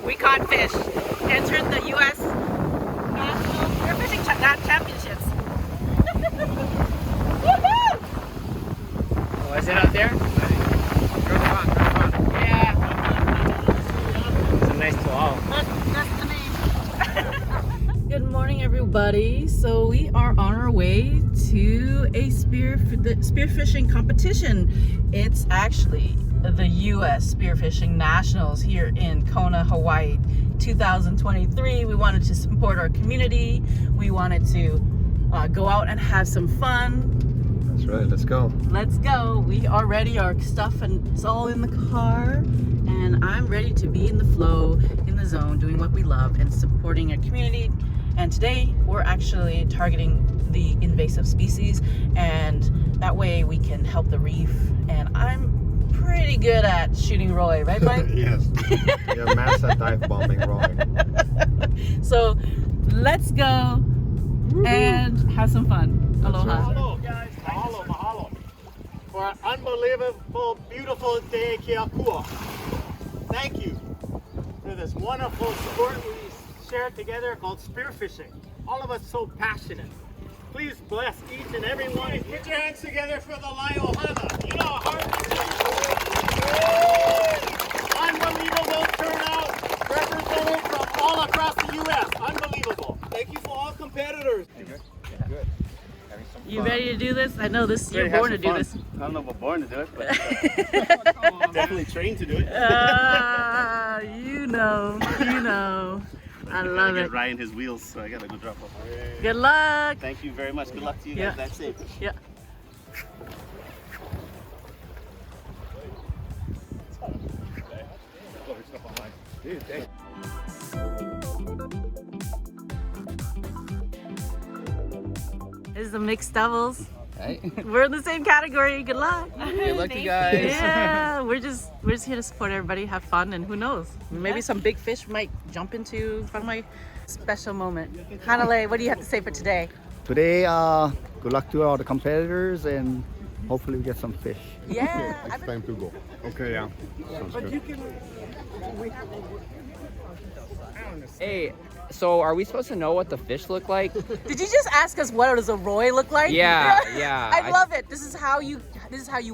We caught fish. Entered the US National Spearfishing Championships. Woohoo! Oh, is it out there? Good fun. Yeah. It's a nice toau. That's the name. Good morning, everybody. So we are on our way to a spearfishing competition. It's actually the US Spearfishing Nationals here in Kona, Hawaii 2023. We wanted to support our community. We wanted to go out and have some fun. That's right, let's go. Let's go. We are ready. Our stuff and it's all in the car. And I'm ready to be in the flow, in the zone, doing what we love and supporting our community. And today we're actually targeting the invasive species, and that way we can help the reef. And I'm pretty good at shooting Roy, right, Mike? Yes. Yeah, master dive bombing Roy. So let's go and have some fun. Aloha. Hello guys, mahalo for an unbelievable, beautiful day kia kua. Thank you for this wonderful sport we share together called spearfishing. All of us so passionate. Please bless each and every one. Put your hands together for the Laiohana. You know how hard this is. Unbelievable turnout, represented from all across the U.S. Unbelievable. Thank you for all competitors. Good. You ready to do this? I know this. You're born to do this. I don't know if I'm born to do it, but definitely trained to do it. You know. I love Get it. Ryan his wheels, so I gotta go drop off. Good luck. Thank you very much. Good luck to you guys. Yeah. That's safe. Yeah. Dude, thanks. This is the mixed doubles. Hey. We're in the same category. Good luck. Good luck, you guys. Yeah, we're just here to support everybody, have fun, and who knows? Maybe some big fish might jump into front of my special moment. Hanalei, what do you have to say for today? Today, good luck to all the competitors, and hopefully we get some fish. Yeah. It's time to go. Okay, yeah. Sounds good. Hey, so are we supposed to know what the fish look like? Did you just ask us what does a Roy look like? Yeah. I love it. This is how you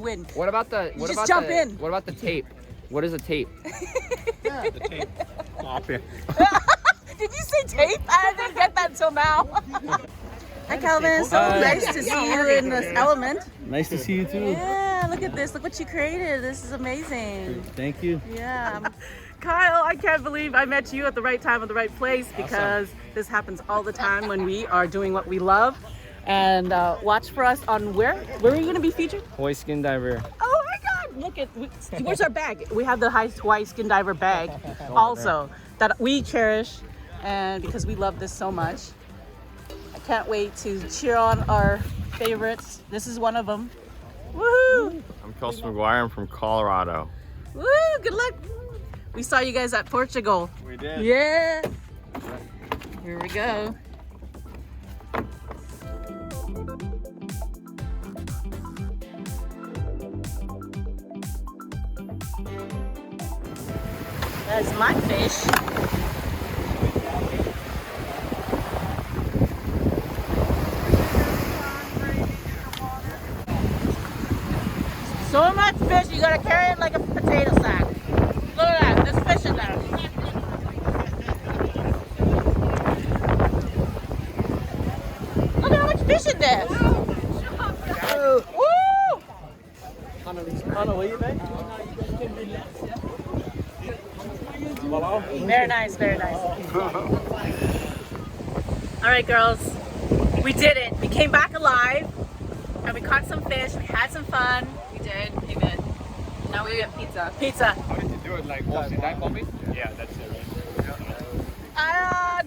win. What about the? What just about jump the, in. What about the tape? What is a tape? Yeah, the tape. Taape. Did you say tape? I didn't get that until now. Hi, Calvin. So nice to see you in this element. Nice to see you too. Yeah, look at this. Look what you created. This is amazing. Thank you. Yeah. Kyle, I can't believe I met you at the right time at the right place, because this happens all the time when we are doing what we love. And watch for us on where are we going to be featured? Hawaii skin diver. Oh my God! Look at where's our bag? We have the Hawaii Skin Diver bag, also that we cherish, and because we love this so much. I can't wait to cheer on our favorites. This is one of them. Woohoo! I'm Kelsey McGuire. I'm from Colorado. Woo! Good luck. We saw you guys at Portugal. We did. Yeah. Here we go. That's my fish. So much fish, you gotta carry it like a potato sack. Look at that, there's fish in there. Look at how much fish in there. Woo! Very nice, very nice. All right, girls, we did it. We came back alive, and we caught some fish. We had some fun. We did. Now we get pizza. Pizza. How did you do it? Like mostly dive bombing? Yeah, that's it, right?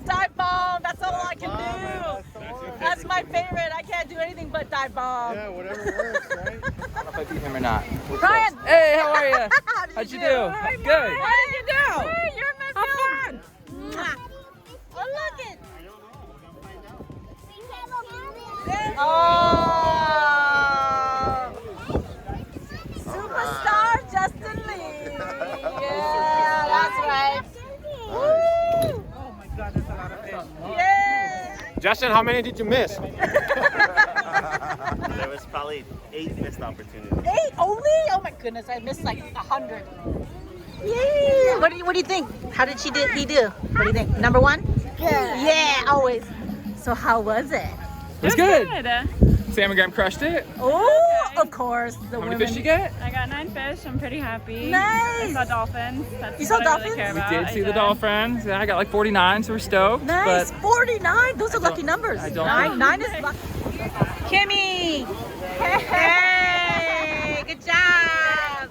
Dive bomb. That's all I can do. That's my favorite. I can't do anything but dive bomb. Yeah, whatever works, right? I don't know if I beat him or not. Ryan. Hey, how are you? How'd you do? Good. How did you do? Hey, you're my villain. Oh, look it. Oh. Superstar Justin Lee. Yeah, that's right. Woo! Justin, how many did you miss? There was probably 8 missed opportunities. 8 only? Oh my goodness, I missed like 100. Yeah. What do you think? How did he do? What do you think? Number 1? Good. Yeah, always. So how was it? It was good. Sam and Graham crushed it. Oh, of course. The How many women. fish you get? I got 9 fish. I'm pretty happy. Nice. I saw dolphins. That's You saw what I really dolphins? care We about. did see I the dolphins. Yeah, I got like 49, so we're stoked. Nice. But 49. Those are lucky numbers. I don't 9 is lucky. Kimmy. Hey. Good job.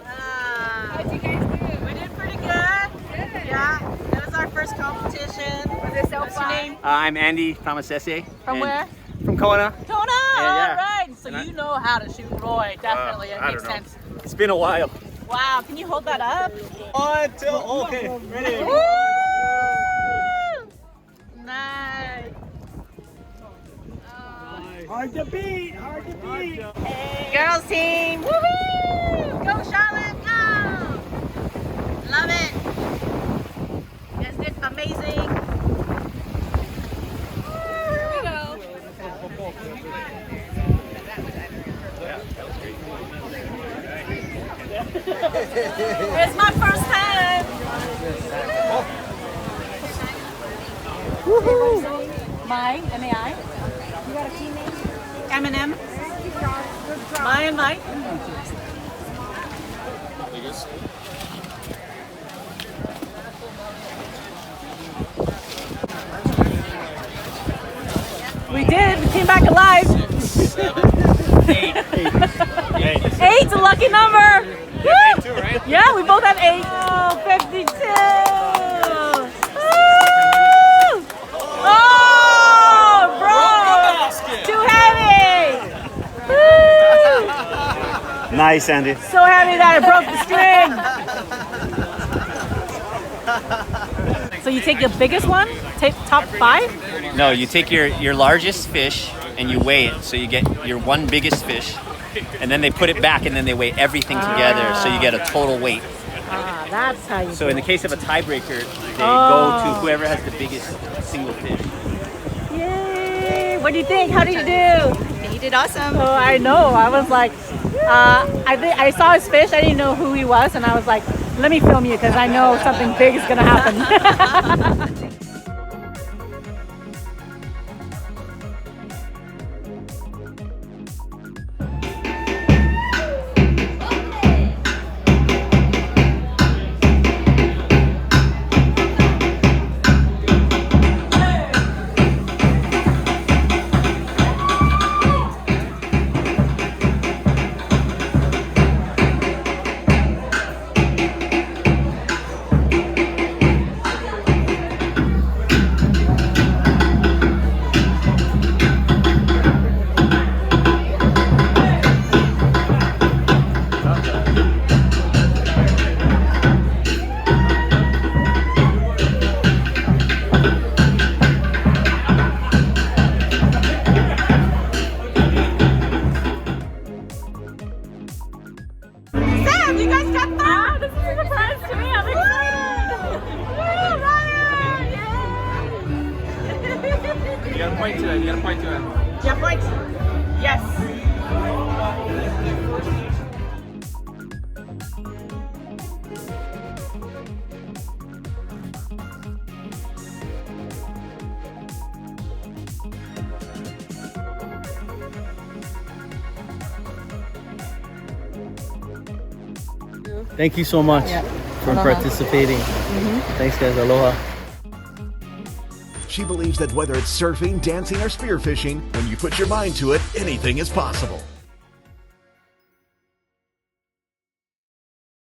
How'd you guys do? We did pretty good. Yeah. That was our first competition. Was it so fun? I'm Andy Thomasese. From where? From Kona. Kona. Yeah. All right. So you know how to shoot Roy. Definitely. It makes sense. It's been a while. Wow. Can you hold that up? On till okay. Ready? Woo! Nice. Hard to beat. Hard to beat. Girls team. Woohoo! Go Charlotte, go! Love it. You guys did amazing. Here we go. It's my first time. Woohoo! Mine, M-A-I. You got a teammate? M&M. Mine. We did. We came back alive. 8's a lucky number. Woo! Yeah, we both have 8. Oh, 52. Woo! Oh, bro. Too heavy. Woo! Nice, Andy. So heavy that I broke the string. So you take the biggest one? Take top 5? No, you take your largest fish and you weigh it. So you get your one biggest fish, and then they put it back and then they weigh everything together. So you get a total weight. Ah, that's how you So do in the case of a tiebreaker, they go to whoever has the biggest single fish. it. Yay! What do you think? How did you do? You did awesome. Oh, I know. I was like, I saw his fish. I didn't know who he was, and I was like, let me film you because I know something big is gonna happen. Sam, you guys got that? This is a surprise to me. I'm excited. Woo, Ryan! you gotta point to it. You gotta point to it. Yeah, points. Yes. Thank you so much for participating. Thanks, guys. Aloha. She believes that whether it's surfing, dancing, or spearfishing, when you put your mind to it, anything is possible.